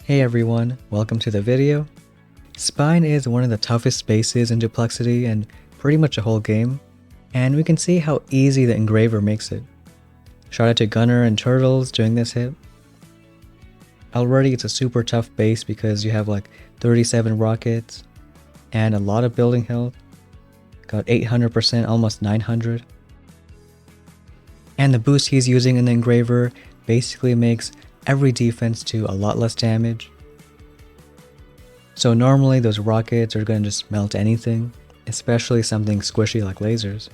Hey everyone, welcome to the video. Spine is one of the toughest bases in Duplexity and pretty much a whole game, and we can see how easy the Engraver makes it. Shout out to Gunner and Turtles doing this hit. Already it's a super tough base because you have like 37 rockets and a lot of building health. Got 800%, almost 900. And the boost he's using in the Engraver basically makes every defense do a lot less damage. So normally those rockets are going to just melt anything, especially something squishy like lasers.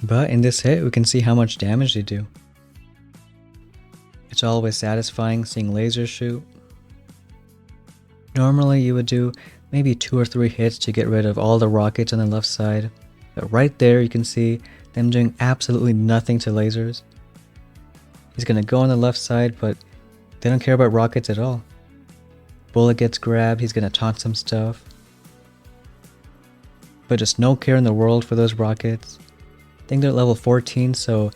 But in this hit we can see how much damage they do. It's always satisfying seeing lasers shoot. Normally you would do maybe 2 or 3 hits to get rid of all the rockets on the left side, but right there you can see them doing absolutely nothing to lasers. He's gonna go on the left side, but they don't care about rockets at all. Bullet gets grabbed, he's gonna taunt some stuff. But just no care in the world for those rockets. I think they're level 14, so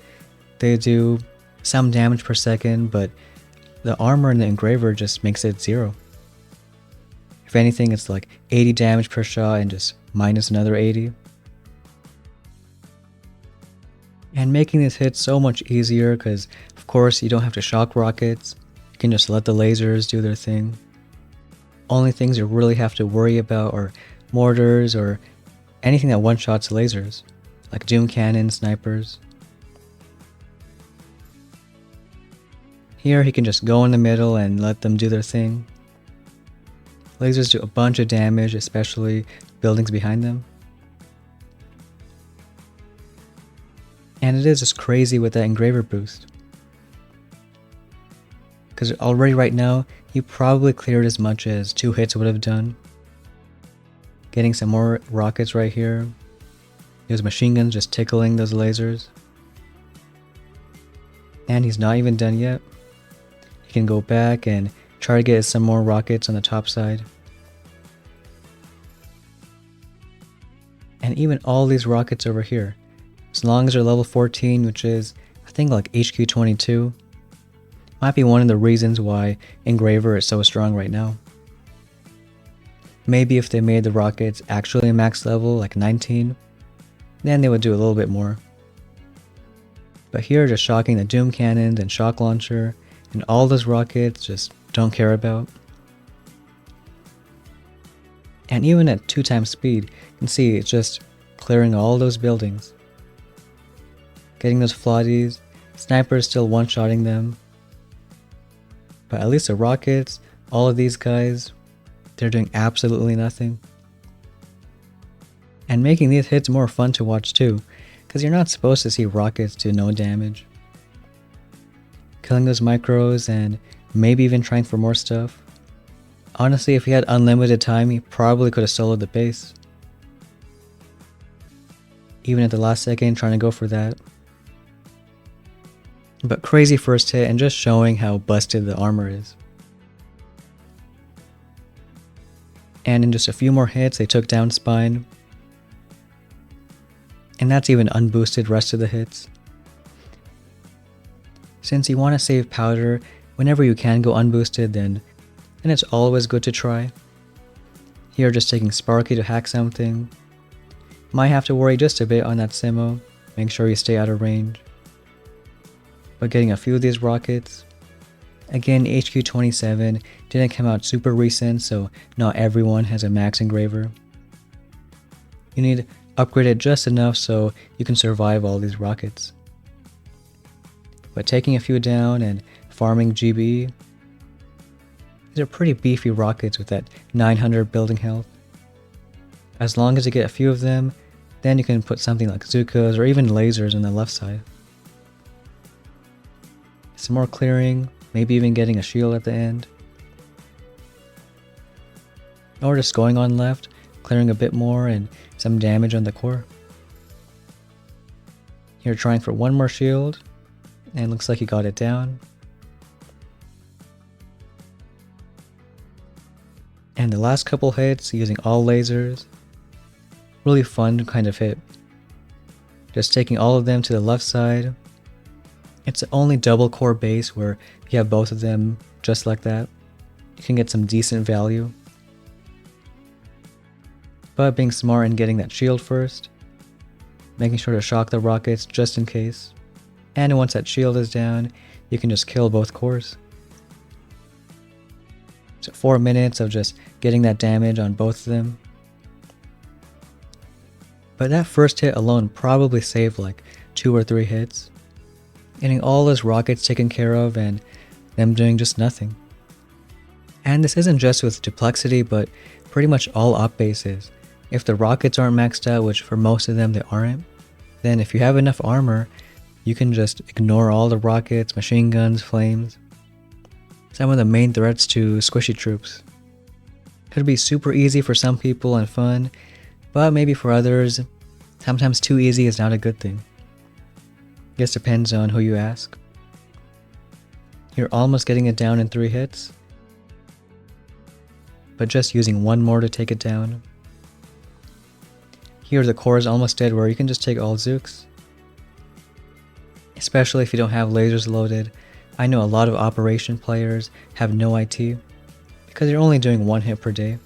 they do some damage per second, but the armor in the Engraver just makes it 0. If anything, it's like 80 damage per shot and just minus another 80. And making this hit so much easier because, of course, you don't have to shock rockets. You can just let the lasers do their thing. Only things you really have to worry about are mortars or anything that one-shots lasers, like doom cannon, snipers. Here he can just go in the middle and let them do their thing. Lasers do a bunch of damage, especially buildings behind them. And it is just crazy with that Engraver boost. Because already right now, he probably cleared as much as 2 hits would have done. Getting some more rockets right here. His machine guns just tickling those lasers. And he's not even done yet. He can go back and try to get some more rockets on the top side. And even all these rockets over here, as long as they're level 14, which is, I think, like HQ 22, might be one of the reasons why Engraver is so strong right now. Maybe if they made the rockets actually max level, like 19, then they would do a little bit more. But here, just shocking the Doom Cannons and Shock Launcher, and all those rockets just don't care about. And even at 2 times speed, you can see it's just clearing all those buildings. Getting those flotties, snipers still one-shotting them. But at least the rockets, all of these guys, they're doing absolutely nothing. And making these hits more fun to watch too, because you're not supposed to see rockets do no damage. Killing those micros and maybe even trying for more stuff. Honestly, if he had unlimited time, he probably could have soloed the base. Even at the last second, trying to go for that. But crazy first hit and just showing how busted the armor is. And in just a few more hits, they took down Spine. And that's even unboosted rest of the hits. Since you want to save powder, whenever you can go unboosted, then it's always good to try. Here just taking Sparky to hack something. Might have to worry just a bit on that Simo, make sure you stay out of range. But getting a few of these rockets. Again, HQ 27 didn't come out super recent, so not everyone has a max Engraver. You need to upgrade it just enough so you can survive all these rockets. But taking a few down and farming GB, these are pretty beefy rockets with that 900 building health. As long as you get a few of them, then you can put something like Zukas or even lasers on the left side. Some more clearing, maybe even getting a shield at the end. Or just going on left, clearing a bit more and some damage on the core. Here trying for one more shield, and looks like he got it down. And the last couple hits using all lasers. Really fun kind of hit. Just taking all of them to the left side. It's the only double core base where you have both of them just like that. you can get some decent value. But being smart and getting that shield first, making sure to shock the rockets just in case. And once that shield is down, you can just kill both cores. So 4 minutes of just getting that damage on both of them. But that first hit alone probably saved like 2 or 3 hits. Getting all those rockets taken care of and them doing just nothing. And this isn't just with Duplexity, but pretty much all op bases. If the rockets aren't maxed out, which for most of them they aren't, then if you have enough armor, you can just ignore all the rockets, machine guns, flames. Some of the main threats to squishy troops. Could be super easy for some people and fun, but maybe for others, sometimes too easy is not a good thing. Guess depends on who you ask. You're almost getting it down in 3 hits, but just using 1 more to take it down. Here the core is almost dead where you can just take all Zooks. Especially if you don't have lasers loaded. I know a lot of operation players have no IT because you're only doing 1 hit per day.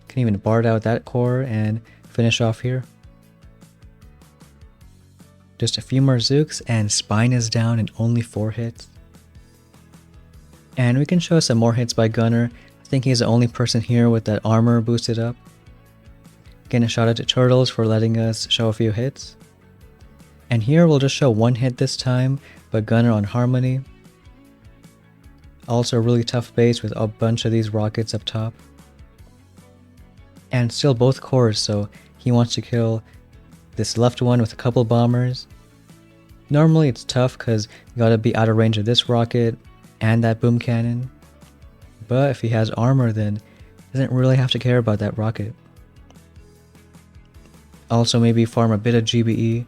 Can even bard out that core and finish off here. Just a few more Zooks and Spine is down in only 4 hits. And we can show some more hits by Gunner. I think he's the only person here with that armor boosted up. Again, a shout out to Turtles for letting us show a few hits. And here we'll just show 1 hit this time, but Gunner on Harmony. Also a really tough base with a bunch of these rockets up top. And still both cores, so he wants to kill this left one with a couple bombers. Normally it's tough because you gotta be out of range of this rocket and that boom cannon. But if he has armor, then he doesn't really have to care about that rocket. Also maybe farm a bit of GBE,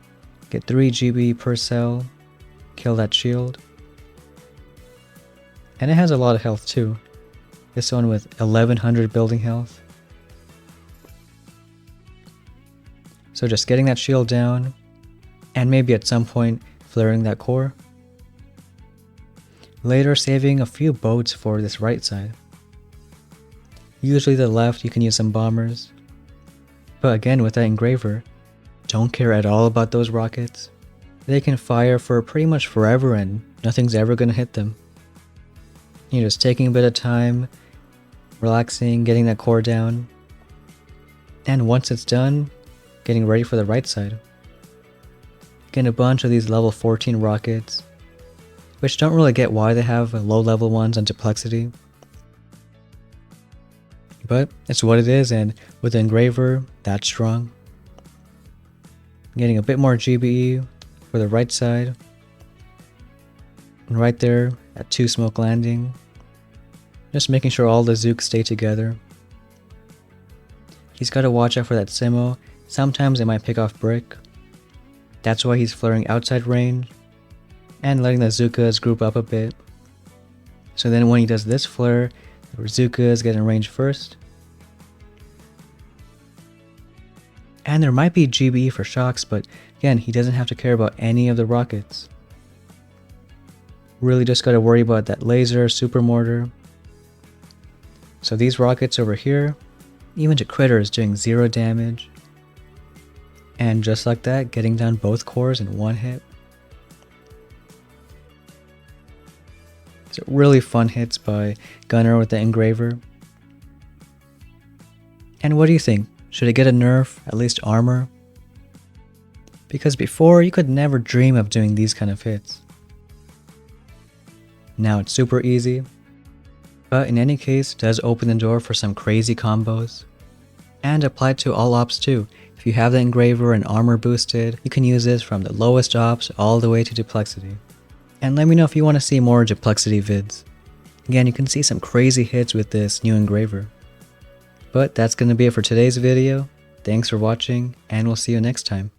get 3 GBE per cell, kill that shield. And it has a lot of health too. This one with 1100 building health. So just getting that shield down, and maybe at some point flaring that core. Later saving a few boats for this right side. Usually the left you can use some bombers. But again with that Engraver, don't care at all about those rockets. They can fire for pretty much forever and nothing's ever gonna hit them. You're just taking a bit of time, relaxing, getting that core down. And once it's done, getting ready for the right side. Getting a bunch of these level 14 rockets, which don't really get why they have low level ones on Duplexity. But it's what it is, and with the Engraver, that's strong. Getting a bit more GBE for the right side. And right there at 2 smoke landing. Just making sure all the Zooks stay together. He's got to watch out for that Simo. Sometimes it might pick off brick. That's why he's flaring outside range and letting the Zookas group up a bit. So then when he does this flare, the Zookas get in range first. And there might be GBE for shocks, but again, he doesn't have to care about any of the rockets. Really just gotta worry about that laser, super mortar. So these rockets over here, even to Critter is doing 0 damage. And just like that, getting down both cores in 1 hit. So really fun hits by Gunner with the Engraver. And what do you think? Should it get a nerf, at least armor? Because before, you could never dream of doing these kind of hits. Now it's super easy. But in any case, it does open the door for some crazy combos. And applied to all ops too. If you have the Engraver and armor boosted, you can use this from the lowest ops all the way to Duplexity. And let me know if you want to see more Duplexity vids. Again, you can see some crazy hits with this new Engraver. But that's going to be it for today's video. Thanks for watching, and we'll see you next time.